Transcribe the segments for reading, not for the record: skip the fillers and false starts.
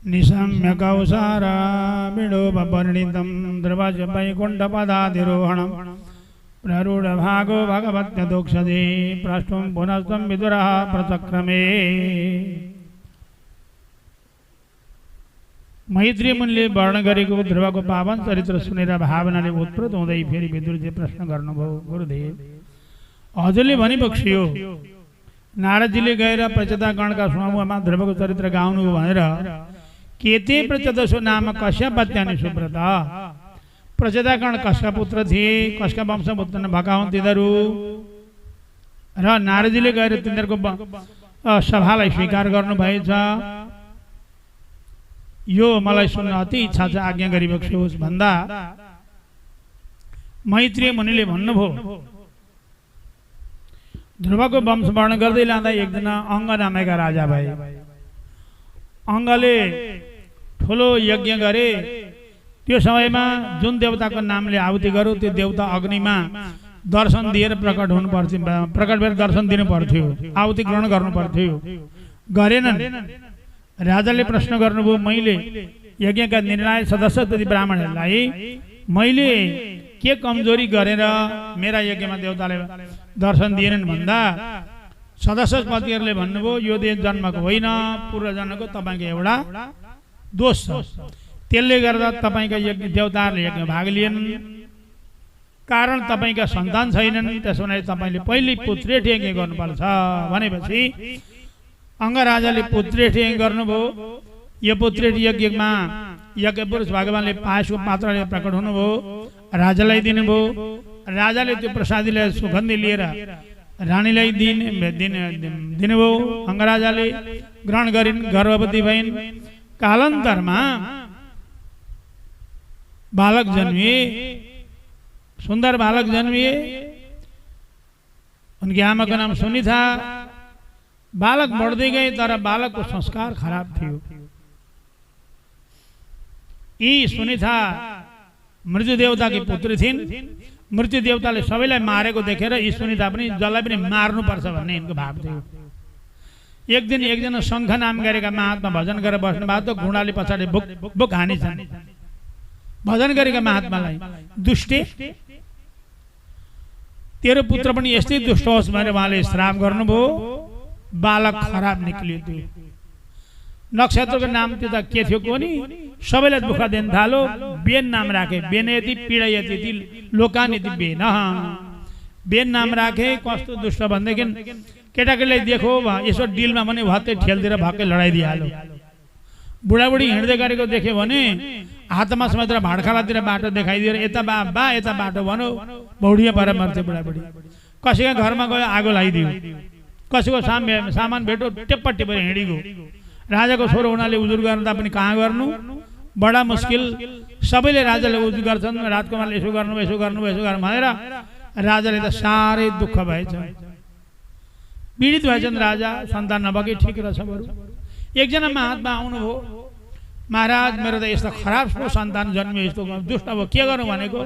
निशम्य कौसारामिडोपवर्णितं द्रवज वैकुण्ठपदाधिरोहणं प्ररूढभागो भगवत्यदोक्षदे प्रष्टुं पुनस्त्वं विदुरः प्रचक्रमे। मैत्री मुनिले वर्ण गरेको ध्रुवको पावन चरित्र सुनेर भावनाले उत्प्रोत हुँदै फेरि विदुरजी प्रश्न गर्नुभयो, गुरुदेव हजुरले भनिबक्सियो नारदजीले गएर प्रचेतागणका समूहमा ध्रुवको चरित्र गाउनु भनेर केते प्रचेतसो नाम कश्यपत्यानि सुब्रत। प्रचेतागण कसका पुत्र थिए, कसका वंशपुत्र भएका हुन् तिनीहरू, र नारदजीले गएर तिनीहरूको सभालाई स्वीकार गर्नुभएछ। यो मलाई सुन्न अति इच्छा छ, आज्ञा गरिबक्सियोस् भन्दा मैत्रेय मुनिले भन्नुभयो, ध्रुवको वंश वर्णन गर्दै लाँदा एकजना अङ्ग नामेका राजा भए। अङ्गले ठुलो यज्ञ गरे। त्यो समयमा जुन देवताको नामले आहुति गर्यो त्यो देवता अग्निमा दर्शन दिएर प्रकट हुनु पर्थ्यो, प्रकट भएर दर्शन दिनु पर्थ्यो, आहुति ग्रहण गर्नु पर्थ्यो। गरेनन्। राजाले प्रश्न गर्नुभयो, मैले यज्ञका निर्णायक सदस्य तथा ब्राह्मणहरूलाई मैले के कमजोरी गरेर मेरा यज्ञमा देवताले दर्शन दिएनन् भन्दा सदस्यपतिहरूले भन्नुभयो, यो जन्मको होइन, पूर्व जन्मको तपाईँको एउटा दोष छ। त्यसले गर्दा तपाईँका यज्ञ देवताहरूले यज्ञ भाग लिएनन्, कारण तपाईँका सन्तान छैनन्। त्यसो भने तपाईँले पहिले पुत्रेठ यज्ञ गर्नुपर्छ भनेपछि अङ्गराजाले पुत्रेठ यज्ञ गर्नुभयो। यो पुत्रेठ यज्ञमा यज्ञ पुरुष भगवानले पाएको पात्रले प्रकट हुनुभयो, राजालाई दिनुभयो। राजाले त्यो प्रसादीलाई सुगन्धि लिएर रानीलाई दिनुभयो। अङ्गराजाले ग्रहण गरिन्, गर्भवती भइन्। कालान्तरमा बालक जन्मिए, सुन्दर बालक जन्मिए। उनकी आमाको नाम सुनिथा। बालक बढ्दै गए तर बालकको संस्कार खराब थियो। यी सुनिथा मृत्यु देवताकी पुत्री थिइन्। मृत्यु देवताले सबैलाई मारेको देखेर यी सुनिता पनि जसलाई पनि मार्नुपर्छ भन्ने यिनको भाव थियो। एक दिन एकजना शङ्ख नाम गरेका महात्मा भजन गरेर बस्नु भएको थियो। घुँडाले पछाडि बुक बुक हानिछन् भजन गरेका महात्मालाई, दुष्टे तेरो पुत्र पनि यस्तै दुष्ट होस् भनेर उहाँले श्राप गर्नुभयो। बालक खराब निक्लियो। त्यो नक्षत्रको नाम त्यो त के थियो कोनी, सबैलाई दुःख दिन थालो। बेन नाम राखे, बेनयति पीडयति लोकानिति बेन। बेन नाम राखे। कस्तो दुष्ट भनेदेखि केटाकेटीलाई देखो यसो डिलमा भने भत्तै ठेलतिर भक्कै लडाइदिइहाल्यो। बुढाबुढी हिँड्दै गरेको देख्यो भने हातमा समेत भाडखालातिर बाटो देखाइदिएर यता बा यता बाटो भनौ, भौडिया भएर मर्थ्यो बुढाबुढी। कसैका घरमा गयो आगो लगाइदियो, कसैको सामान भेटो टेप्पा टेपेर हिँडिगयो। राजाको छोरो हुनाले उजुर गर्न पनि कहाँ गर्नु, बडा मुस्किल। सबैले राजाले उजुर गर्छन्, राजकुमारले यसो गर्नु यसो गर्नु यसो गर्नु भनेर राजाले त साह्रै दुःख भएछ, पीडित भएछन्। राजा सन्तान नभएकै ठिक रहेछ बरु। एकजना महात्मा आउनुभयो, महाराज मेरो त यस्तो खराब सन्तान जन्मियो, यस्तो दुष्ट अब के गर्नु भनेको।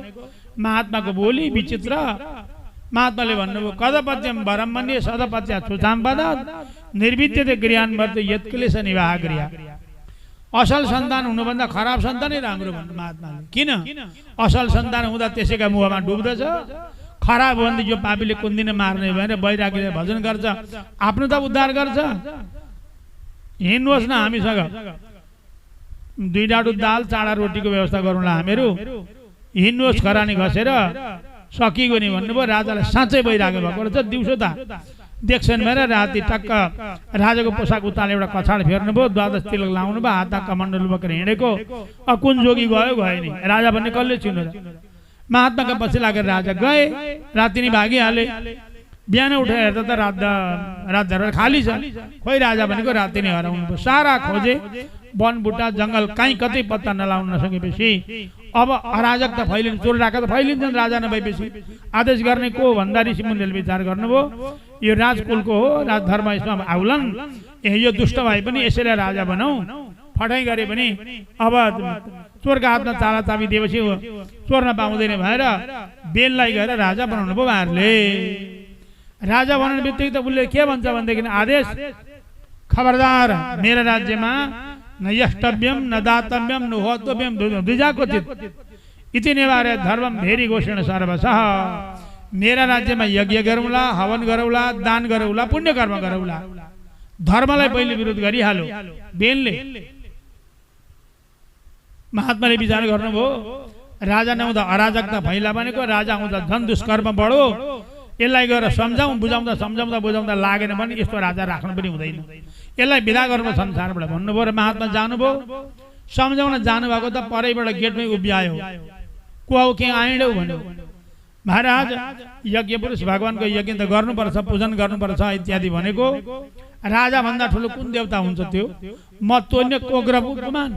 महात्माको बोली विचित्र। महात्माले भन्नुभयो, कदपत्यम वरमन्ये सदपत्या सुताम्पदा निर्विद्यते गृहान्वर्त यत्क्लेश निवाह गृह। असल सन्तान हुनुभन्दा खराब सन्तानै राम्रो भन्नु महात्माले। किन? असल सन्तान हुँदा त्यसैका मुखमा डुब्दछ, खराब हो भने यो पापीले कुन दिन मार्ने भनेर बैरागीले भजन गर्छ, आफ्नो त उद्धार गर्छ। हिँड्नुहोस् न हामीसँग, 2 डाडु दाल 4 रोटीको व्यवस्था गरौँला हामीहरू, हिँड्नुहोस् खरानी घसेर सकिगयो नि भन्नुभयो। राजालाई साँच्चै भइरहेको भएको रहेछ। दिउँसो त देख्छन् भनेर राति टक्क राजाको पोसाक उताले एउटा कछाड फेर्नुभयो, द्वादश तिलक लाउनु भयो, हात कमण्डल बोकेर हिँडेको। कुन जोगी गयो गयो नि, राजा भन्ने कसले चिन्नु र। महात्माका पछि लागेर राजा गए, राति नै भागिहाले। बिहान उठेर हेर्दा त रात धरेर खाली छ। खोइ राजा भनेको राति नै हराउनु भयो। सारा खोजे, वन बुट्टा जङ्गल कहीँ कतै पत्ता नलाउन नसकेपछि अब अराजकता फैलिन्छ, चोर डाका त फैलिन्छन् राजा नभएपछि। आदेश गर्ने को भन्दा ऋषि मुनिले विचार गर्नुभयो, यो राजकुलको हो, राजधर्म यसमा आउलन्, यो दुष्ट भए पनि यसैलाई राजा बनाऊ। फटाइ गरे पनि अब चोरका हातमा ताला चाबी दिएपछि चोर नपाउँदैन भनेर बेनलाई गएर राजा बनाउनु भयो उहाँहरूले। राजा बनाउने बित्तिकै त उसले के भन्छ भनेदेखि आदेश, खबरदार मेरो राज्यमा न यष्टव्यम न दातव्यम न होतव्यम द्विजाकोचित इति निवार्य धर्मम भेरी घोषण सर्वसः। मेरा राज्यमा यज्ञ गरौँला, हवन गरौँला, दान गरौँला, पुण्य कर्म गरौँला, धर्मलाई पहिले विरोध गरिहाल्यो। बेनले महात्माले विचार गर्नुभयो, राजा नहुँदा अराजकता फैला भनेको, राजा हुँदा झन् दुष्कर्म बढो, यसलाई गएर सम्झाउँ बुझाउँदा सम्झाउँदा बुझाउँदा लागेन भने यस्तो राजा राख्नु पनि हुँदैन, यसलाई विदा गर्नु संसारबाट भन्नुभयो। र महात्मा जानुभयो, सम्झाउन जानुभएको त परैबाट गेटमै उभिआयो, को के आइडौ भन्यो। महाराज यज्ञ पुरुष भगवानको यज्ञ त गर्नुपर्छ, पूजन गर्नुपर्छ इत्यादि भनेको, राजा भन्दा ठुलो कुन देवता हुन्छ त्यो? म तोन्य कोग्रव उपमान,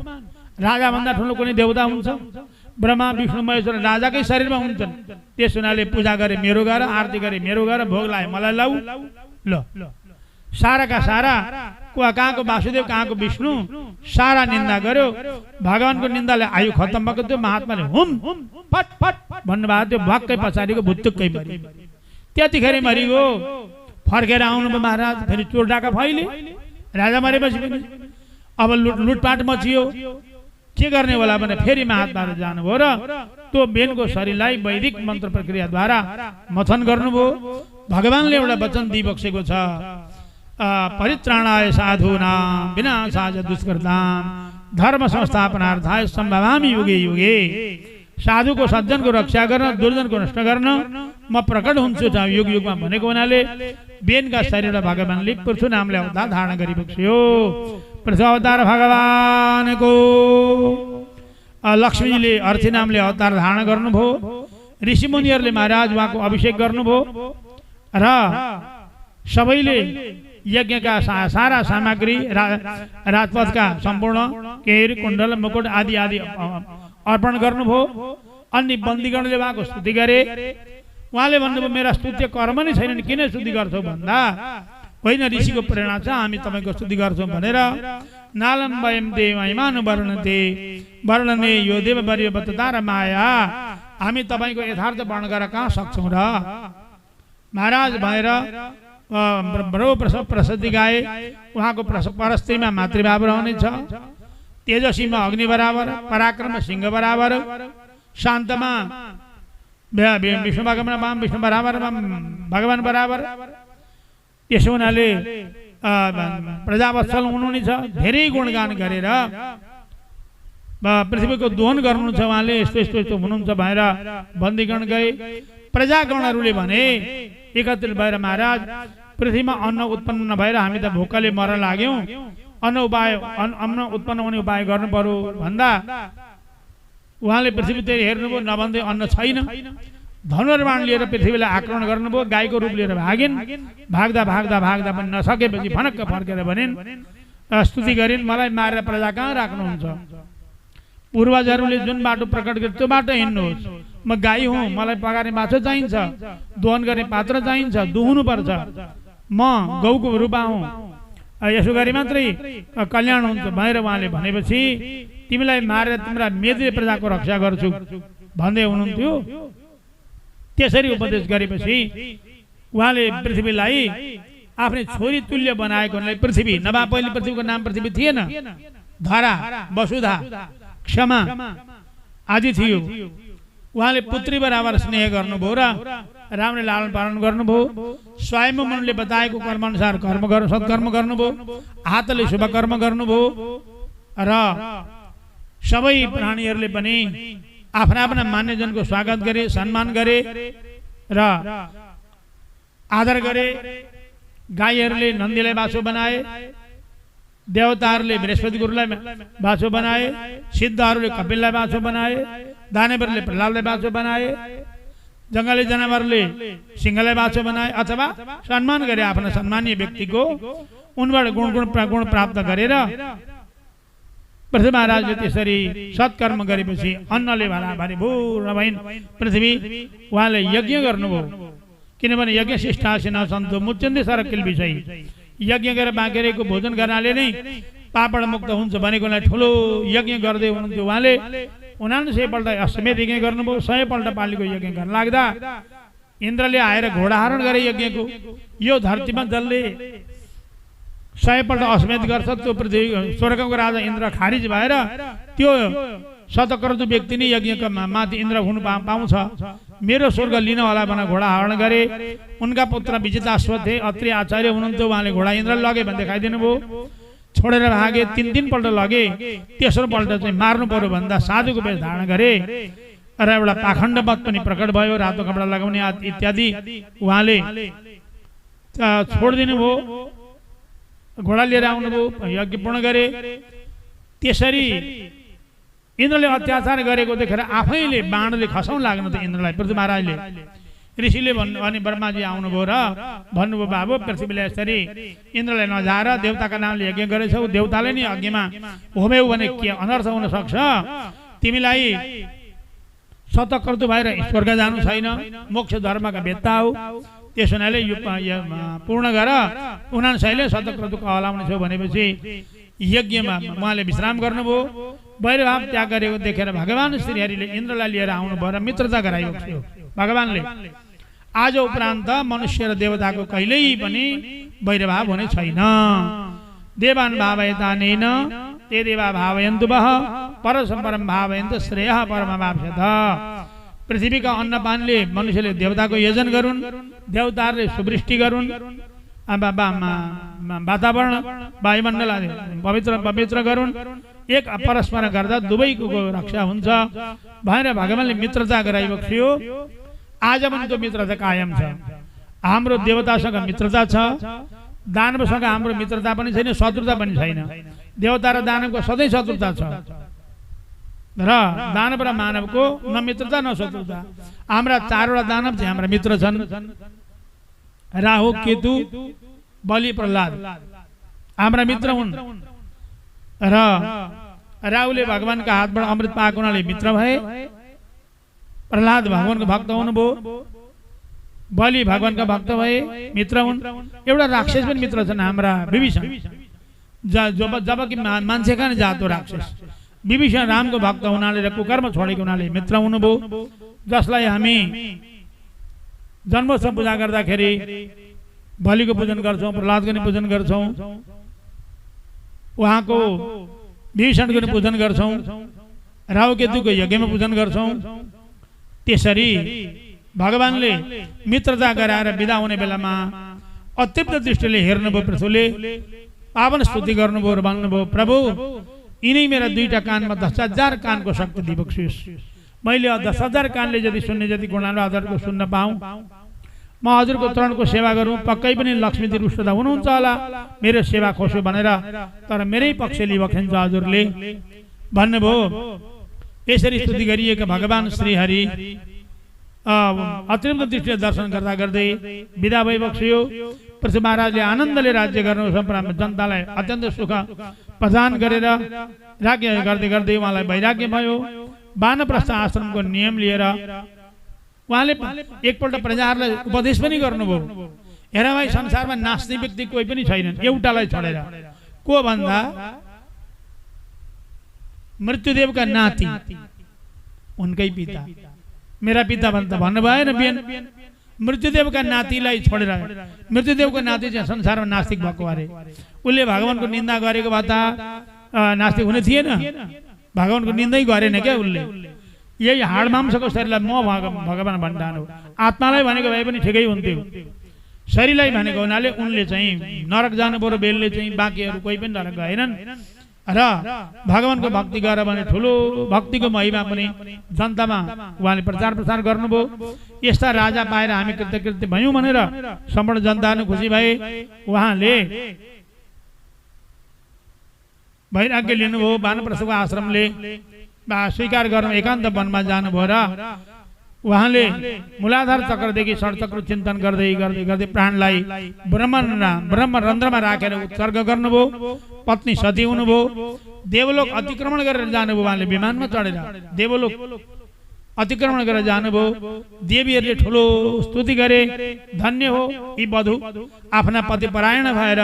राजा भन्दा ठुलो कुनै देवता हुन्छ? ब्रह्मा विष्णु महेश्वर राजाकै शरीरमा हुन्छन्। त्यस हुनाले पूजा गरे मेरो गर, आरती गरे मेरो गर, भोग लाए मलाई लाऊ। ल साराका सारा कहाँको वासुदेव, कहाँको विष्णु, सारा निन्दा गर्यो। भगवानको निन्दाले आयु खत्तम भएको थियो। महात्माले हुम फट फट भन्नुभएको थियो, भक्कै पछाडिको भुत्तुक्कै मरि। त्यतिखेर मरिगयो। फर्केर आउनुभयो महाराज, फेरि चोर डाका फैले, राजा मरेपछि पनि अब लुटपाट मचियो। के गर्ने होला भने फेरि महात्माहरू जानुभयो र त्यो बेनको शरीरलाई वैदिक मन्त्र प्रक्रियाद्वारा मथन गर्नुभयो। भगवानले एउटा वचन दिइबक्सेको छ, परित्राणाय साधूनां विनाशाय दुष्कृतां धर्म संस्थापनार्थाय सम्भवामि युगे युगे। साधुको सज्जनको रक्षा गर्न, दुर्जनको नष्ट गर्न म प्रकट हुन्छु युग युगमा भनेको हुनाले बेनका शरीरलाई भगवानले पृथु नामले अवतार धारण गरिबक्स्यो। पृथु अवतार भगवानको। लक्ष्मीले अर्थी नामले अवतार धारण गर्नुभयो। ऋषिमुनिहरूले महाराज उहाँको अभिषेक गर्नुभयो र सबैले यज्ञका सारा सामग्री, राजपथका सम्पूर्ण केर, कुण्डल, मुकुट आदि आदि अर्पण गर्नुभयो। अनि बन्दीगणले उहाँको स्तुति गरे। उहाँले भन्नुभयो, मेरा स्तुत्य कर्म नै छैनन्, किन स्तुति गर्छौ भन्दा, होइन ऋषिको प्रेरणा छ, हामी तपाईँको स्तुति गर्छौँ भनेर। नालम वयम देवैमानु वर्णते वर्णने यो देव वर्य बतदार माया। हामी तपाईँको यथार्थ वर्ण गरेर कहाँ सक्छौँ र महाराज भनेर बडो प्रसिद्धि गाए। उहाँको परस्त्रीमा मातृभाव रहनेछ, तेजस्वीमा अग्नि बराबर, पराक्रम सिंह बराबर, शान्तमा विष्णु भगवान विष्णु बराबर भगवान बराबर। यसो हुनाले प्रजावत्सल हुनुहुनेछ। धेरै गुणगान गरेर पृथ्वीको दोहन गर्नु छ उहाँले, यस्तो यस्तो यस्तो हुनुहुन्छ भनेर बन्दीगण गए। प्रजागणहरूले भने एकत्रित भएर, महाराज पृथ्वीमा अन्न उत्पन्न नभएर हामी त भोकले मर्न लाग्यौँ, अन्न उत्पन्न हुने उपाय गर्नु पर्यो भन्दा उहाँले पृथ्वीतिर हेर्नुभयो, नभन्दै अन्न छैन। धनुर्बाण लिएर पृथ्वीलाई आक्रमण गर्नुभयो। गाईको रूप लिएर भागिन्। भाग्दा भाग्दा भाग्दा पनि नसकेपछि फनक्क फर्केर भनिन्, स्तुति गरिन्, मलाई मारेर प्रजा कहाँ राख्नुहुन्छ? पूर्वजहरूले जुन बाटो प्रकट गरे त्यो बाटो हिँड्नुहोस्। म गाई हुँ, मलाई पकाउने माछो चाहिन्छ, दोहन गर्ने पात्र चाहिन्छ, दुहुनुपर्छ। म गौको रूपा हुँ, यसो गरे मात्रै कल्याण हुन्छ भनेर उहाँले भनेपछि तिमीलाई मारेर तिम्रा मेदिनी प्रजाको रक्षा गर्छु भन्दै हुनुहुन्थ्यो। त्यसरी उपदेश गरेपछि उहाँले पृथ्वीलाई आफ्नै छोरी तुल्य बनाएकोलाई पृथ्वी, नभए पहिले पृथ्वीको नाम पृथ्वी थिएन, धरा, वसुधा, क्षमा आदि थियो। उहाँले पुत्री बराबर स्नेह गर्नुभयो र राम्ररी लालन पालन गर्नुभयो। स्वयं मनले बताएको कर्मअनुसार कर्म गर्नु, सत्कर्म गर्नुभयो। हातले शुभ कर्म गर्नुभयो र सबै प्राणीहरूले पनि आफ्ना आफ्ना मान्यजनको स्वागत गरे, सम्मान गरे र आदर गरे। गाईहरूले नन्दीलाई बाछो बनाए, देवताहरूले बृहस्पति गुरुलाई बाछो बनाए, सिद्धहरूले कपिललाई बाछो बनाए, दानवहरूले प्रहलादलाई बाछो बनाए, जङ्गली जनावरले सिंहलाई बाछो बनाए, अथवा सम्मान गरे आफ्ना सम्मानीय व्यक्तिको। उनबाट गुण प्राप्त गरेर पृथ्वी महाराजले त्यसरी सत्कर्म गरेपछि अन्नले भराभरि भूर भइन् पृथ्वी। उहाँले यज्ञ गर्नुभयो, किनभने यज्ञ शिष्टासी नसन्तु मुच्यन्ते सरकिल विषय। यज्ञ गरेर बाँकेको भोजन गर्नाले नै पापड मुक्त हुन्छ भनेकोलाई ठुलो यज्ञ गर्दै हुनुहुन्थ्यो उहाँले। 79 पल्ट अश्वमेध यज्ञ गर्नुभयो। 100 पल्ट पालीको यज्ञ गर्न लाग्दा इन्द्रले आएर घोडाहरण गरे यज्ञको। यो धरतीमा जसले 100 पल्ट अस्मेत गर्छ त्यो पृथ्वी स्वर्गको राजा इन्द्र खारिज भएर त्यो शतक्रतु व्यक्ति नै यज्ञका माथि इन्द्र हुनु पाउँछ। मेरो स्वर्ग लिन होला भनेर घोडा हरण गरे। उनका पुत्र विजिताश्व थिए, अत्रि आचार्य हुनुहुन्थ्यो, उहाँले घोडा इन्द्रले लगे भने देखाइदिनु भयो। छोडेर भागे, 3 पल्ट लगे। तेस्रो पल्ट चाहिँ मार्नु पर्यो भन्दा साधुको वेश धारण गरे र एउटा पाखण्ड मत पनि प्रकट भयो, रातो कपडा लगाउने इत्यादि उहाँले छोडिदिनु भयो। घोडा लिएर आउनुभयो, यज्ञ पूर्ण गरे। त्यसरी इन्द्रले अत्याचार गरेको देखेर आफैले बाणले खसाउन लाग्नु त इन्द्रलाई। पृथ्वी महाराजले ऋषिले अनि ब्रह्माजी आउनुभयो र भन्नुभयो, बाबु पृथ्वीले यसरी इन्द्रलाई नजाएर देवताका नामले यज्ञ गरेछौ, देवताले नि यज्ञमा होम्यौ भने के अनर्थ हुन सक्छ। तिमीलाई शतक्रतु भएर स्वर्ग जानु छैन, मोक्ष धर्मका वेत्ता हौ। त्यस हुनाले यो पूर्ण गर, 59ले शतक्रतुको हलाउने छौ भनेपछि यज्ञमा उहाँले विश्राम गर्नुभयो। वैरभाव त्याग गरेको देखेर भगवान श्रीहरिले इन्द्रलाई लिएर आउनुभयो र मित्रता गराएको थियो भगवानले। आज उपरान्त मनुष्य र देवताको कहिल्यै पनि वैरभाव हुने छैन। देवान भावयतानेन ते देवा भावयन्तु वः परस्परं भावयन्तु श्रेयः परमवाप्स्यथ। पृथ्वीका अन्नपानले मनुष्यले देवताको योजन गरून्, देवताहरूले सुवृष्टि गरून्, वातावरण वायुमण्डल पवित्र गरून्। एक परस्पर गर्दा दुवैको रक्षा हुन्छ भनेर भगवानले मित्रता गराएको थियो। आज पनि त्यो मित्रता कायम छ। हाम्रो देवतासँग मित्रता छ, दानवसँग हाम्रो मित्रता पनि छैन, शत्रुता पनि छैन। देवता र दानवको सधैँ शत्रुता छ र दानव र मानवको न मित्रता न शत्रुता। हाम्रा 4वटा दानव चाहिँ हाम्रा मित्र छन्, राहु, केतु, बलि, प्रहलाद हाम्रा मित्र हुन्। र राहुले भगवानका हातबाट अमृत पाएको हुनाले मित्र भए, प्रहलाद भगवानको भक्त हुनुभयो, बलि भगवानका भक्त भए, मित्र हुन्। एउटा राक्षस पनि मित्र छन् हाम्रा विभीषण, जबकि मान्छे कहाँ जातो राक्षस। विभीषण रामको भक्त हुनाले र कुकर्म छोडेको हुनाले मित्र हुनुभयो, जसलाई हामी जन्मोत्सव पूजा गर्दाखेरि बलिको पूजन गर्छौँ, प्रहलादको पनि पूजन गर्छौँ, उहाँको विभीषणको पनि पूजन गर्छौँ, राहु केतुको यज्ञमा पूजन गर्छौँ। त्यसरी भगवानले मित्रता गराएर बिदा हुने बेलामा अतृप्त दृष्टिले हेर्नुभयो। पृथ्वीले पावन स्तुति गर्नुभयो र भन्नुभयो, प्रभु यिनै मेरा 2टा कानमा 10,000 कानको शक्ति दिबक्सियोस्। मैले 10,000 कानले जति सुन्ने जति गुणालो आधारको सुन्न पाऊँ, म हजुरको चरणको सेवा गरौँ, पक्कै पनि लक्ष्मीजी रुष्टता हुनुहुन्छ होला, मेरो सेवा खोस्यो भनेर। तर मेरै पक्ष लिबक्सिन्छ हजुरले भन्नुभयो। यसरी स्तुति गरिएका भगवान श्रीहरि अतृप्त दृष्टिले दर्शन गर्दा गर्दै बिदा भइबक्सियो। पृथ्वी महाराजले आनन्दले राज्य गर्नु सम्पूर्ण जनतालाई अत्यन्त सुख प्रदान गरेर राज्य गर्दै गर्दै उहाँलाई वैराग्य भयो। वानप्रस्थ आश्रमको नियम लिएर उहाँले एकपल्ट प्रजाहरूलाई उपदेश पनि गर्नुभयो। हेर भाइ, संसारमा नास्ने व्यक्ति कोही पनि छैनन् एउटालाई छोडेर। को भन्दा मृत्युदेवका नाति, उनकै पिता, मेरा पिता भन्नु भएन बिहान। मृत्युदेवका नातिलाई छोडेर, मृत्युदेवको नाति चाहिँ संसारमा नास्तिक भएको अरे। उसले भगवानको निन्दा गरेको भए त नास्तिक हुने थिएन, भगवानको निन्दै गरेन क्या उसले। यही हाड मांसको शरीरलाई म भगवान भन्ठानु, आत्मालाई भनेको भए पनि ठिकै हुन्थ्यो। शरीरलाई भनेको हुनाले उनले चाहिँ नरक जानु पर्यो, बेलले चाहिँ बाँकीहरू कोही पनि नरक गएनन्। र भगवानको भक्ति गर भने ठुलो भक्तिको महिमा पनि जनतामा उहाँले प्रचार प्रसार गर्नुभयो। यस्ता राजा पाएर हामी कृतकृत्य भयौँ भनेर सम्पूर्ण जनताहरू खुसी भए। उहाँले वैराग्य लिनुभयो। वानप्रस्थको आश्रमले स्वीकार गर्नु एकान्त वनमा जानुभयो र उहाँले मूलाधार चक्रदेखि षड्चक्र चिन्तन गर्दै गर्दै गर्दै प्राणलाई ब्रह्मरन्ध्रमा राखेर उत्सर्ग गर्नुभयो। पत्नी सती हुनुभयो। देवलोक अतिक्रमण गरेर जानुभयो। उहाँले विमानमा चढेर देवलोक अतिक्रमण गरेर जानुभयो। देवीहरूले ठुलो स्तुति गरे, धन्य हो यी वधु आफ्ना पति परायण भएर,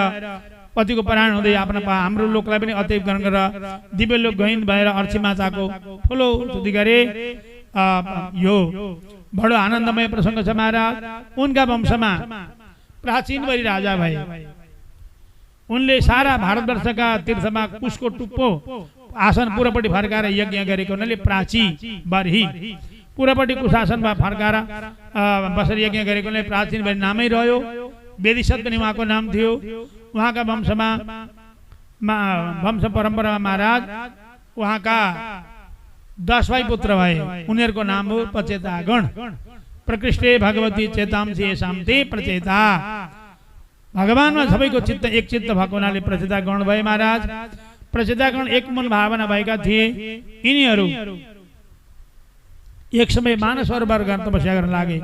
पतिको परायण हुँदै आफ्ना हाम्रो लोकलाई पनि अतिक्रमण गरेर दिव्यलोक गइन् भएर अर्ची माताको ठुलो स्तुति गरे। यो बडो आनन्दमय प्रसङ्ग छ महाराज। उनका वंशमा प्राचीन बरी राजा भए। उनले सारा भारतवर्षका तीर्थमा कुशको टुप्पो आसन पूर्वपट्टि फर्काएर यज्ञ गरेको हुनाले प्राची बर्ही पूर्वपट्टि कुश आसनमा फर्काएर बसेर यज्ञ गरेकोले प्राचीन बर्ही नामै रह्यो। वेदिशत पनि उहाँको नाम थियो। उहाँका वंश परम्परामा महाराज उहाँका 10 भाइ पुत्र भए। उनीहरूको नाम हो प्रचेतागण। प्रकृष्टे भगवती चेतांसी शान्ति प्रचेता। भगवानमा सबैको चित्त एक चित्त भएको हुनाले प्रचेतागण भए महाराज। प्रचेतागण एक मन भावना भएका थिए। यिनीहरू एक समय मानस सरोवर तपस्या गर्न लागे।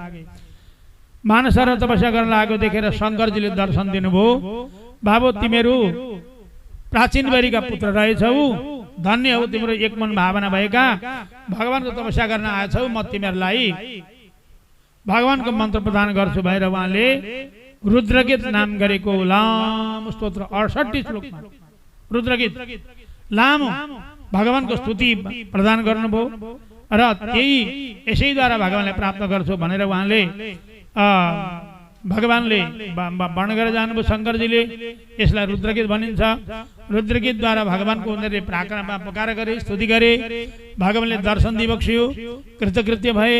मानस सरोवर तपस्या गर्न लागेको देखेर शङ्करजीले दर्शन दिनुभयो। बाबु तिमीहरू प्राचीन बरीका पुत्र रहेछौ, धन्य हो तिम्रो एक मन भावना भएका, भगवानको तपस्या गर्न आएछौ, म तिमीहरूलाई भगवानको मन्त्र प्रदान गर्छु भनेर उहाँले रुद्रगीत नाम गरेको लामो स्तोत्र 68 श्लोकमा रुद्रगीत लामो भगवानको स्तुति प्रदान गर्नुभयो र त्यही यसैद्वारा भगवानलाई प्राप्त गर्छु भनेर उहाँले भगवानले वर्ण गरेर जानुभयो। शङ्करजीले यसलाई रुद्रगीत भनिन्छ। रुद्रगीतद्वारा भगवानको उनीहरूले प्रार्थना पुकार गरे, स्तुति गरे। भगवानले दर्शन दिबक्सियो, कृतकृत्य भए,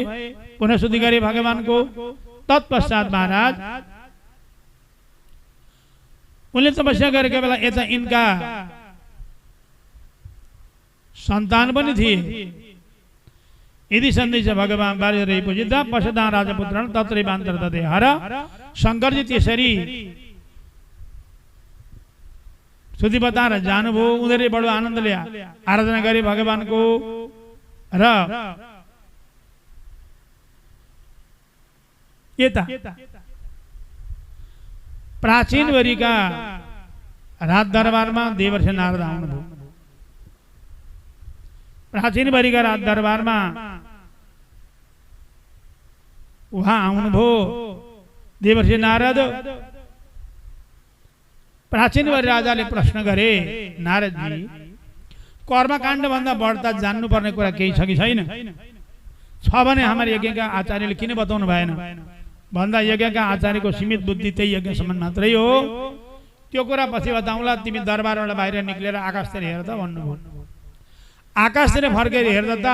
पुनः स्तुति गरे भगवानको। तत्पश्चात महाराज उनले तपस्या गरेको बेला यता यिनका सन्तान पनि थिए। यदि सन्देश भगवान बारे पूजिता पशुदा राजपुत्र तत्रै बान्तर ददे हर। शङ्करजी त्यसरी स्तुति बताएर जानुभयो। उनीहरूले बडो आनन्दले आराधना गरे भगवानको। र यता प्राचीन वरीका राज दरबारमा देवर्षि नारद आउनुभयो। प्राचीन बरीका राज दरबारमा उहाँ आउनुभयो देवर्षि नारद। प्राचीन बरी राजाले प्रश्न गरे, नारदजी कर्मकाण्ड भन्दा बढ्ता जान्नुपर्ने कुरा केही छ कि छैन? छ भने हाम्रो यज्ञका आचार्यले किन बताउनु भएन भन्दा यज्ञका आचार्यको सीमित बुद्धि त्यही यज्ञसम्म मात्रै हो। त्यो कुरा पछि बताउँला, तिमी दरबारबाट बाहिर निक्लेर आकाशतिर हेर त भन्नुभयो। आकाशतिर फर्केर हेर्दा त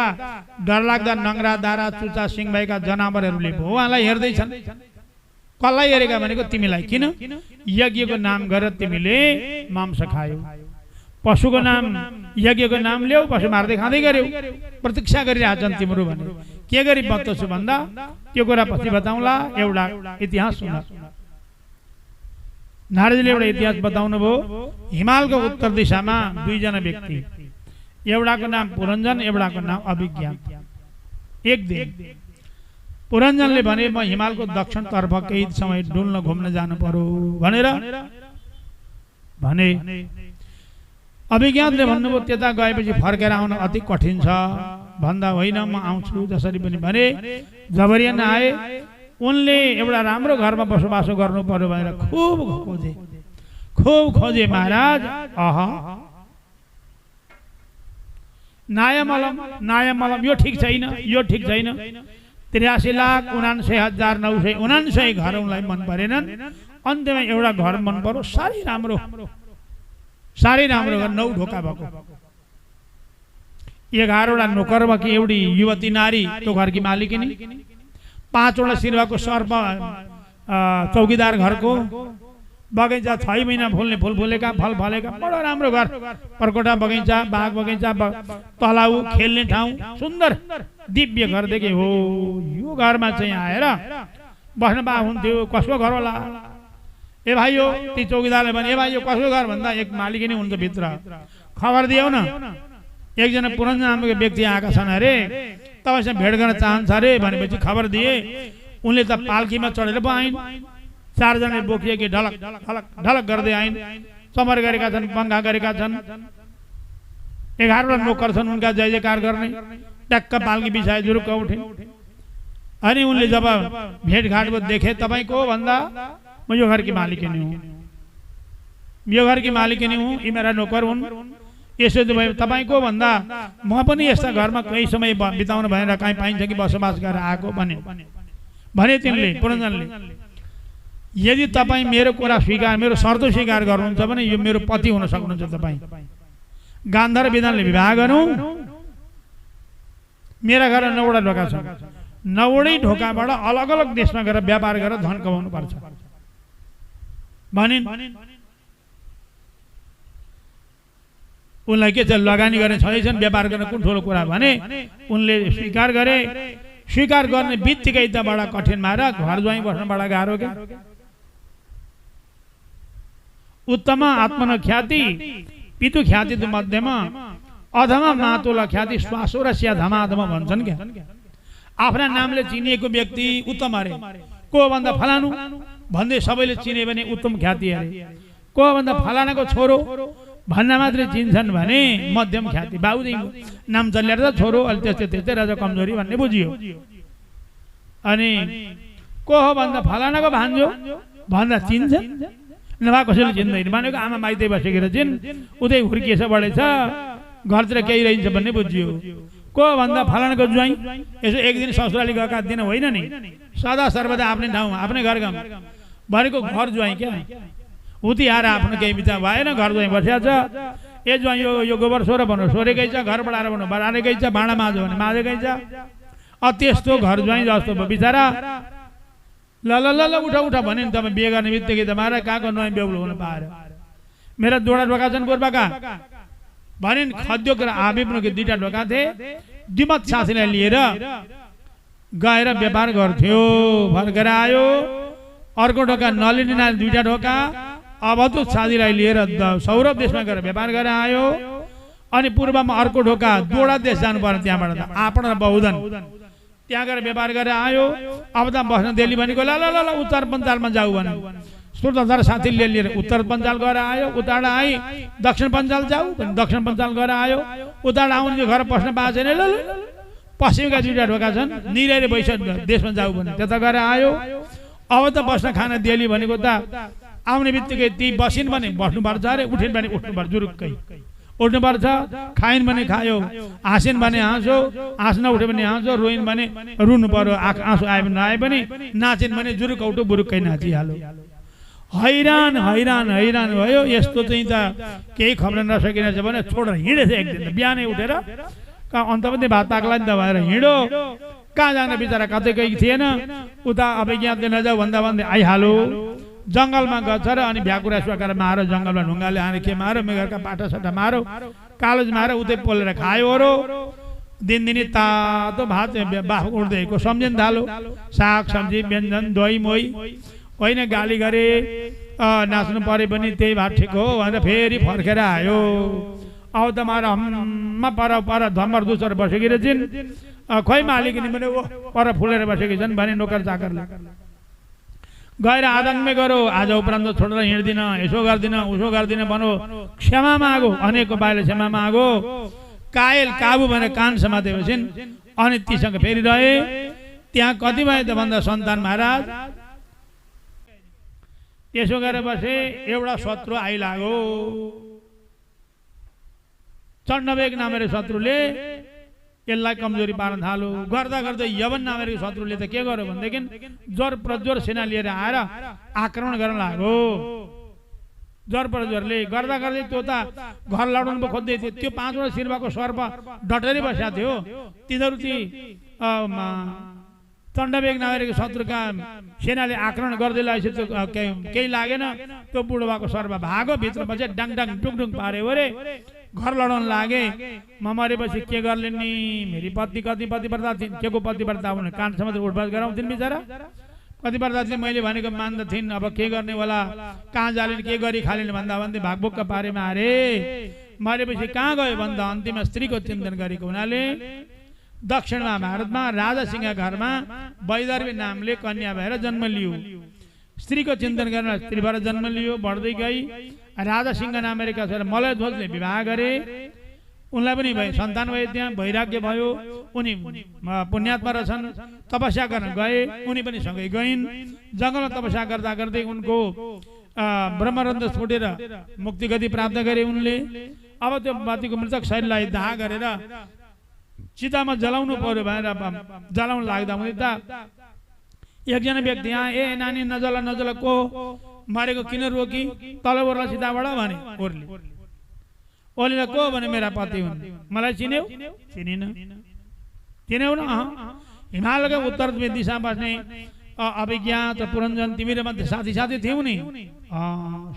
डरलाग्दा नङ्ग्रा दारा चुचा सिंह भएका जनावरहरूले भो उहाँलाई हेर्दैछन्। कसलाई हेरेका भनेको तिमीलाई। किन? यज्ञको नाम गरेर तिमीले मांस खायौ, पशुको नाम यज्ञको नाम ल्याऊ, पशु मार्दै खाँदै गर्यौ, प्रतीक्षा गरिरहेछन् तिम्रो भने के गरी बत्तछु भन्दा त्यो कुरा पछि बताउँला। एउटा इतिहास सुन। नारदले एउटा इतिहास बताउनु भयो। हिमालको उत्तर दिशामा दुईजना व्यक्ति, एउटाको नाम पुरञ्जन, एउटाको नाम अभिज्ञान। एक दिन पुरञ्जनले भने म हिमालको दक्षिण तर्फ केही समय डुल्न घुम्न जानु पर्यो भनेर भने। अभिज्ञानले भन्नुभयो त्यता गएपछि फर्केर आउन अति कठिन छ भन्दा होइन म आउँछु जसरी पनि भने। जबरियन आए। उनले एउटा राम्रो घरमा बसोबासो गर्नु पर्यो भनेर खुब खोजे महाराज। नयाँ मलम यो ठिक छैन, यो ठिक छैन। 83,79,999 घर उनलाई मन परेनन्। अन्त्यमा एउटा घर मन पर्यो, साह्रै राम्रो घर, 9 ढोका भएको। 11वटा नोकर भएकी एउटी युवती नारी त्यो घरकी मालिकिनी, 5वटा शिरवाको सर्प चौकीदार घरको, बगैँचा 6 महिना फुल्ने फुल फुलेका, फल फलेका, बडो राम्रो घर। पर्कोटा बगैँचा, बाग बगैँचा, तलाउ, खेल्ने ठाउँ, सुन्दर दिव्य घर देखे। हो यो घरमा चाहिँ आएर बस्न पा हुन्थ्यो। कसको घर होला? ए भाइ यो ती चौकीदारले भने, ए भाइ यो कसको घर भन्दा एक मालिकिनी हुन्छ भित्र, खबर दियौ न। एकजना पुरञ्जन नामको व्यक्ति आएका छन् अरे, तपाईँसँग भेट गर्न चाहन्छ अरे भनेपछि खबर दिए। उनले त पाल्कीमा चढेर पो आइन्। 4 जनाले बोकिए कि ढलक ढलक ढलक गर्दै आइन्। चमर गरेका छन्, पङ्खा गरेका छन्। 11वटा नोकर छन् उनका जय जयकार गर्ने। टक्क पाल्की बिछाए जुरुक्क उठे। अनि उनले जब भेटघाट देखे, तपाईँको भन्दा म यो घरकी मालिकिनी हुँ, यो घरकी मालिकिनी हुँ, यी मेरा नोकर हुन्। यसो तपाईँको भन्दा म पनि यस्ता घरमा केही समय बिताउनु भनेर कहीँ पाइन्छ कि बसोबास गरेर आएको भने तिनले, पुरञ्जनले। यदि तपाईँ मेरो कुरा स्वीकार मेरो शर्त स्वीकार गर्नुहुन्छ भने यो मेरो पति हुन सक्नुहुन्छ तपाईँ। गान्धार विधानले विवाह गरौँ। मेरा घर 9वटा ढोका छ, 9वटै ढोकाबाट अलग अलग देशमा गएर व्यापार गरेर धन कमाउनु पर्छ भनिन्। उनलाई के छ लगानी गर्ने छैछन्, व्यापार गर्ने कुन ठुलो कुरा भने उनले स्वीकार गरे। स्वीकार गर्ने बित्तिकै त बडा कठिन मार घर ज्वाइँ बस्न बडा गाह्रो के। उत्तम आत्मन ख्याति पितु ख्याति मध्यमा अधमा मातोला ख्याति श्वासो र स्या धमाधम भन्छन् क्या। आफ्ना नामले चिनिएको व्यक्ति उत्तम अरे, को भन्दा फलानु भन्दै सबैले चिने भने उत्तम ख्याति अरे। को भन्दा फलानाको छोरो भन्दा मात्रै चिन्छन् भने मध्यम ख्याति। बाबुजी नाम चलेर त छोरो अलि त्यस्तै त्यस्तै राजा कमजोरी भन्ने बुझियो। अनि को हो भन्दा फलानाको भान्जो भन्दा चिन्छ, नभए कसैले चिन्दैन। भनेको आमा माइतै बसेर चिन्, उतै हुर्किएछ बढेछ, घरतिर केही रहन्छ भन्ने बुझियो। को भन्दा फलानाको ज्वाइँ, यसो एक दिन ससुराली गएका दिन होइन नि, सदा सर्वदा आफ्नै ठाउँमा आफ्नै घर गाउँ भनेको घर ज्वाइँ क्या। उति आएर आफ्नो केही विचार भएन, घर ज्वाइँ बसिया छ। ए ज्वाइँ यो गोबर सोर भन्नु सोरेकै छ, घर बढाएर भन्नु बढाएकै छ, भाँडा माझ्यो भने माझेकै छ। त्यस्तो घर ज्वाइँ जस्तो बिचरा ल ल ल ल उठा उठा भने नि तपाईँ बिहे गर्ने बित्तिकै त मारा कहाँको नयाँ बेहुलो हुन पाएर मेरा 2वटा ढोका छन् गोर्बाका भनिन्। खद्योक र आबिब्नुको 2टा ढोका थिए। दिमत साथीलाई लिएर गएर व्यापार गर्थ्यो। फर्केर आयो, अर्को ढोका नलिनी 2टा ढोका अवधूत साथीलाई लिएर सौरभ देशमा गएर व्यापार गरेर आयो। अनि पूर्वमा अर्को ढोका दोडा देश जानु पर्ने, त्यहाँबाट त आपण र बहुधन त्यहाँ गएर व्यापार गरेर आयो। अब त बस्न दिल्ली भनेको ल ल ल उत्तर पञ्चालमा जाऊ भने सूर्यधर साथीले लिएर उत्तर पञ्चाल गएर आयो। उताबाट आई दक्षिण पञ्चाल जाऊ भने दक्षिण पञ्चाल गएर आयो। उताबाट आउने घर पस्न पाएको छैन, ल पश्चिमका 2टा ढोका छन्, निरेर बैस देशमा जाऊ भने त्यता गएर आयो। अब त बस्न खान दिल्ली भनेको त आउने बित्तिकै ती बसिन् भने बस्नुपर्छ अरे, उठिन् भने उठ्नुपर्छ, जुरुक्कै उठ्नुपर्छ। खाइन् भने खायो, हाँसिन् भने हाँसो, हाँस्न उठ्यो भने हाँसो, रोइन् भने रुनु पर्यो, आँसु आयो भने नआए पनि, नाचिन् भने जुरुक उठो बुरुक्कै नाचिहाल्यो। हैरान हैरान हैरान भयो। यस्तो चाहिँ त केही खबर नसकिनेछ भने छोडेर हिँडेछ एक दिन। बिहानै उठेर अन्त पनि भात ताक्ला नि त भएर हिँडो। कहाँ जान बिचरा कतै केही थिएन। उता अब यहाँ नजाऊ भन्दा भन्दै आइहाल्यो। जङ्गलमा गछ र अनि भ्याकुरा सुकाएर मारो, जङ्गलमा ढुङ्गाले हाने के मारो, मेघरका पाटा साटा मारो, कालोज मारो, उतै पोलेर खायो ओरो। दिनदिनी तातो भात बाफ उठ्दैको सम्झिन थालो। साग सब्जी व्यञ्जन दही मोही होइन, गाली गरे, नाच्नु परे पनि त्यही भात ठिक हो भनेर फेरि फर्केर आयो। अब त मारा हम्मा पर धम्बर दुसर बसेकी रहेछन्। खोइ मालिकनी पनि पर फुलेर बसेकी छन् भने नोकर चाकरले गएर आदङ्गमै गरो, आज उपरान्त छोडेर हिँड्दिन, यसो गर्दिन उसो गर्दिन भनो, क्षमा मागो। अनेकको बाहिर क्षमा मागो। कायल काबु भनेर कान समातेपछि अनि तीसँग फेरि रहे। त्यहाँ कति भयो त भन्दा सन्तान महाराज त्यसो गरेर बसे। एउटा शत्रु आइलाग्यो, चण्डवेग नामेर शत्रुले यसलाई कमजोरी पार्न थाल्यो। गर्दा गर्दै यवन नामेको शत्रुले त के गर्यो भनेदेखि जोर प्रजोर सेना लिएर आएर आक्रमण गर्न लाग्यो। जोर प्रजोरले गर्दा गर्दै त्यो त घर लडाउनु पो खोज्दै थियो। त्यो 5वटा शिरबाको सर्प डटेरै बसेको थियो। तिनीहरू ती चण्डवेग नामेको शत्रुका सेनाले आक्रमण गर्दै लागेपछि केही लागेन। त्यो बुढो भएको सर्प भागो, भित्र बसे डाङ डाङ टुङटुङ पार्यो अरे। घर लडाउन लागे। म मरेपछि के गर्ले नि, मेरी पत्नी कति पतिव्रता थिइन्, के को पतिव्रता हुने, कानसम्म त उठबाज गराउँथिन् बिचरा। पतिव्रता थिइन्, मैले भनेको मान्दथिन्। अब के गर्ने होला, कहाँ जालिन्, के गरी खालिन् भन्दा भन्दै भागभुक्क पारे मारे। मरेपछि कहाँ गयो भन्दा अन्तिममा स्त्रीको चिन्तन गरेको हुनाले दक्षिणमा भारतमा राजा सिंह घरमा वैदर्भी नामले कन्या भएर जन्म लियो। स्त्रीको चिन्तन गर्न स्त्रीबाट जन्म लियो, बढ्दै गई। राजा सिंह नामेका छोरा मलयध्वजले विवाह गरे। उनलाई पनि सन्तान भयो, त्यहाँ वैराग्य भयो। उनी पुण्यात्मा रहेछन्, तपस्या गर्न गए। उनी पनि सँगै गइन्। जङ्गलमा तपस्या गर्दा गर्दै उनको ब्रह्मरन्ध्र छुटेर मुक्ति गति प्राप्त गरे उनले। अब त्यो माथिको मृतक शरीरलाई दाह गरेर चितामा जलाउनु पर्यो भनेर जलाउन लाग्दा उनी त एकजना व्यक्ति यहाँ ए नानी नजला नजला को मारेको किन रोकी तल ओर्ला सिधाबाट भने ओर्ले ओलीलाई को भने मेरा पति हुन् मलाई चिन्यौ चिनिन चिन्यौ न हिमालका उत्तर दिशा बस्ने अभिज्ञात पुरञ्जन तिमी र मध्ये साथी साथी थियौ नि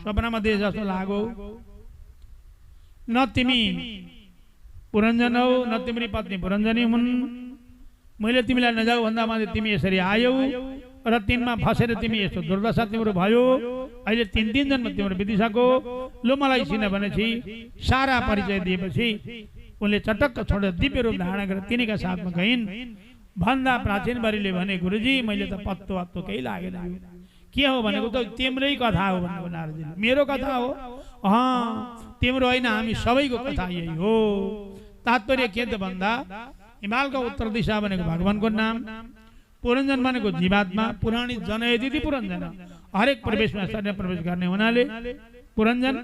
सपनामा देश जस्तो लाग्यो न तिमी पुरञ्जन हौ न तिम्री पत्नी पुरञ्जनी हुन् मैले तिमीलाई नजाऊ भन्दा माथि तिमी यसरी आयौ र तिनमा फसेर तिमी यस्तो दुर्दशा तिम्रो भयो अहिले 3 जन्म तिम्रो बितिसक्यो लो मलाई चिन भनेपछि सारा परिचय दिएपछि उनले चटक्क छोडेर दिव्य रूप धारण गरेर तिनीका साथमा गइन् भन्दा प्राचीन बरीले भने गुरुजी मैले त पत्तो अत्तो केही लागेन के हो भनेको त तिम्रै कथा हो भनेको नारदजीले मेरो कथा हो तिम्रो होइन हामी सबैको कथा यही हो तात्पर्य के त भन्दा हिमालका उत्तर दिशा भनेको भगवानको नाम पुरञ्जन भनेको जीवात्मा पुराणी जनयति पुरञ्जन हरेक प्रवेशमा शरीर प्रवेश गर्ने हुनाले पुरञ्जन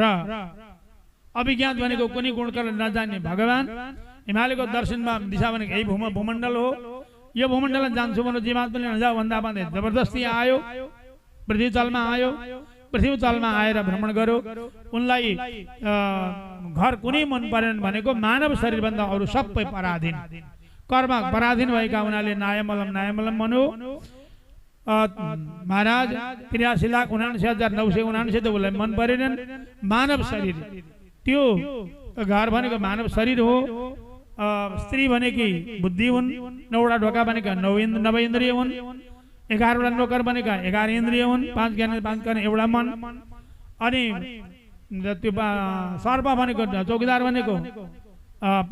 र अभिज्ञात भनेको कुनै गुणकला नजान्ने भगवान हिमालयको दर्शनमा दिशा भनेको यही भूमण्डल हो यो भूमण्डलमा जान्छु भने जीवात्माले नजाऊ भन्दा भन्दै जबरजस्ती आयो पृथ्वी तलमा आयो पृथ्वी तलमा आएर भ्रमण गर्यो उनलाई घर कुनै मन परेन भनेको मानव शरीरभन्दा अरू सबै पराधीन कर्म पराधीन भएका हुनाले नायमलम मनो महाराज 83,79,979 त उसलाई मन परेनन् मानव शरीर त्यो घर भनेको मानव शरीर हो स्त्री भनेकी बुद्धि हुन् 9वटा ढोका भनेका 9 इन्द्रिय हुन् 11वटा नोकर भनेका 11 इन्द्रिय हुन् 5 ज्ञान 5 कर्म एउटा मन अनि त्यो सर्प भनेको चौकीदार भनेको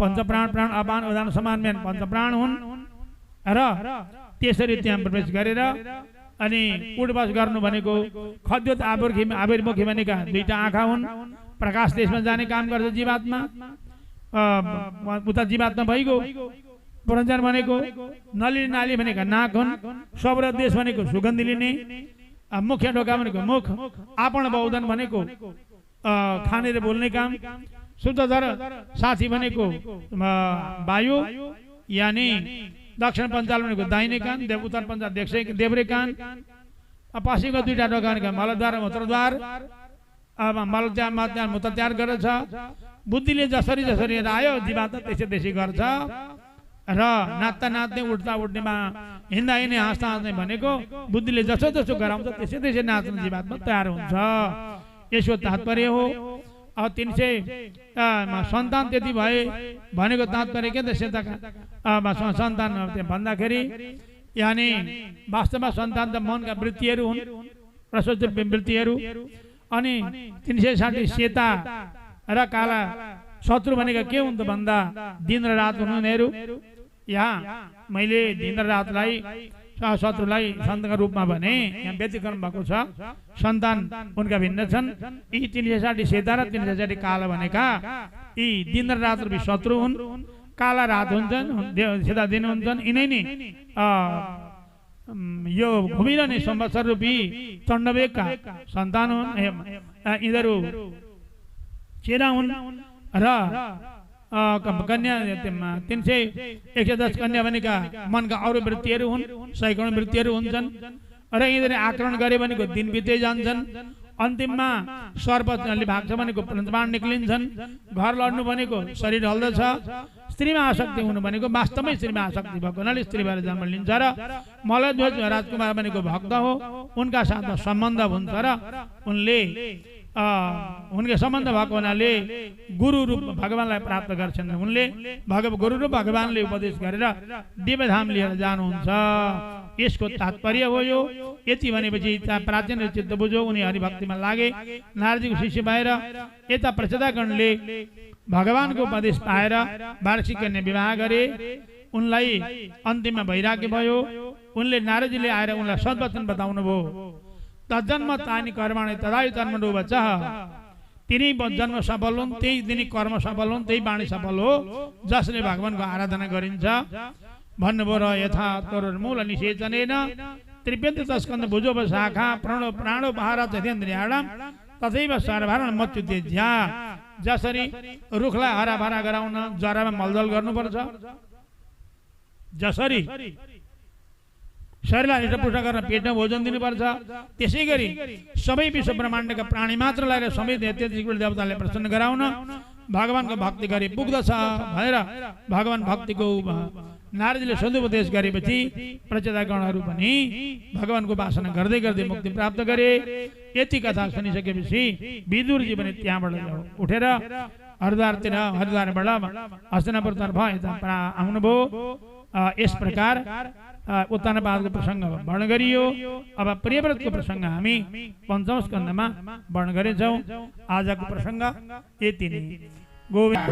पंच प्राण अपान उदान समान मेन पंच प्राण हुन् र त्यसरी त्यहाँ प्रवेश गरेर अनि उडबस गर्नु भनेको खद्योत आविर्मुखी भनेका दुईटा आँखा हुन् प्रकाश देशमा जाने काम गर्छ जीवात्मा उता जीवात्मा भइगयो पुरञ्जन भनेको नली नाली भनेका नाक हुन् शब्द देश भनेको सुगन्धी लिने मुख्य ढोका भनेको मुख आपण बहुदन भनेको खाने र बोल्ने काम शुद्धधर साथी भनेको वायु यानी दक्षिण पञ्चाल भनेको दाहिने कान उत्तर पञ्चाल देब्रे कान पश्चिमको दुईटा ढोका भनेका मलद्वार र मूत्रद्वार मलत्याग मूत्र त्याग गर्छ बुद्धिले जसरी जसरी आयो जीवात्मा त्यसै गर्छ र नाच्दा नाच्दै उठ्दा उठ्नेमा हिँड्दा हिँड्ने हाँस्दा हाँस्दै भनेको बुद्धिले जसो जसो गराउँछ त्यसै नाच्ने जीवात्मा तयार हुन्छ यसो तात्पर्य हो 300 सन्तान त्यति भए भनेको तात्पर्य के त सन्तान भन्दाखेरि यानी वास्तवमा सन्तान त मनका वृत्तिहरू हुन् प्रशस्त वृत्तिहरू अनि 360 सेता र काला शत्रु भनेका के हुन् त भन्दा दिन र रात हुनुहुनेहरू यहाँ मैले दिन र रातलाई शत्रुलाई सन्तका रूपमा भने यहाँ व्यतिक्रम भएको छ सन्तान उनका भिन्न छन् यी 360 सेता र 360 काला भनेका यी दिन र रात रूपी शत्रु हुन् काला रात हुन्छन् सेता दिन हुन्छन् यिनै नि यो घुमिरहने संवत्सर रूपी चण्डवेगका सन्तान हुन् यिनीहरू चेरा हुन् र कन्या 310 कन्या भनेका मनका अरू वृत्तिहरू हुन् सैकौँ वृत्तिहरू हुन्छन् र यिनीहरू आक्रमण गरे भनेको दिन बित्दै जान्छन् अन्तिममा सर्पले भाग्छ भनेको प्राण निक्लिन्छन् घर लड्नु भनेको शरीर हल्दछ स्त्रीमा आसक्ति हुनु भनेको वास्तवमै स्त्रीमा आसक्ति भएको हुनाले स्त्री भएर जन्म लिन्छ र मलध्वज राजकुमार भनेको भक्त हो उनका साथमा सम्बन्ध हुन्छ र उनले उनके सम्बन्ध भएको हुनाले गुरु रूप भगवानलाई प्राप्त गर्छन् उनले गुरु रूप भगवानले उपदेश गरेर दिव्यधाम लिएर जानुहुन्छ यसको तात्पर्य हो यो यति भनेपछि प्राचीन चित्त बुझ्यो उनी हरिभक्तिमा लागे नारदीको शिष्य भएर यता प्रचेतागणले भगवानको उपदेश पाएर वार्षिक कन्या विवाह गरे उनलाई अन्तिममा वैराग्य भयो उनले नारदजीले आएर उनलाई सद्वचन बताउनु भयो तजन्म तानि कर्माणि तदायु तन्मनो बच्चा तिनी जन्म सफल हुन् त्यही दिनी कर्म सफल हुन् त्यही वाणी सफल हो जसले भगवानको आराधना गरिन्छ भन्नुभयो र यथा तोरमूल निषेचनेन त्रिप्यन्त तस्कन्द भुजोप शाखा प्राणोपहार चतेन्द्रियाणाम तथैव सर्वधारण मच्युते ज्या जसरी रुखलाई हराभरा गराउन जरामा मलजल गर्नुपर्छ जसरी शरीरलाई हृष्टपुष्ट गर्न पेटमा भोजन दिनुपर्छ, त्यसै गरी सबै विश्व ब्रह्माण्डका प्राणी मात्रलाई सबै देवताले प्रसन्न गराउन भगवानको भक्ति गरी पुग्दछ भनेर भगवान भक्तिको नारदले सदुपदेश गरेपछि प्रचेतागणहरू पनि भगवानको उपासना गर्दै गर्दै मुक्ति प्राप्त गरे। यति कथा सुनिसकेपछि विदुरजी पनि त्यहाँबाट उठेर हरिद्वारबाट हस्तिनापुरतर्फ यता आउनुभयो। यस प्रकार उत्तानपादको प्रसङ्ग वर्णन गरियो। अब प्रियव्रतको प्रसङ्ग हामी पञ्चम स्कन्धमा वर्णन गरेछौँ। आजको प्रसङ्ग यति नै। गोविन्द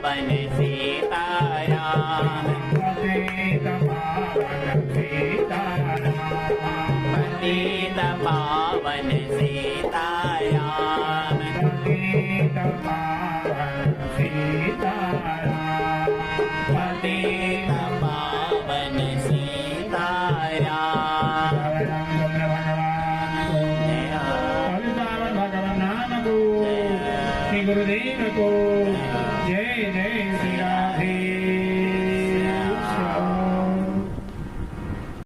पावन सीताराम पतित पावन सीताराम पतित पावन सीताराम पतित पावन सीताराम पतित पावन सीताराम वृंदावन भगवान नाम को श्री गुरुदेव को जय जय श्री राधे।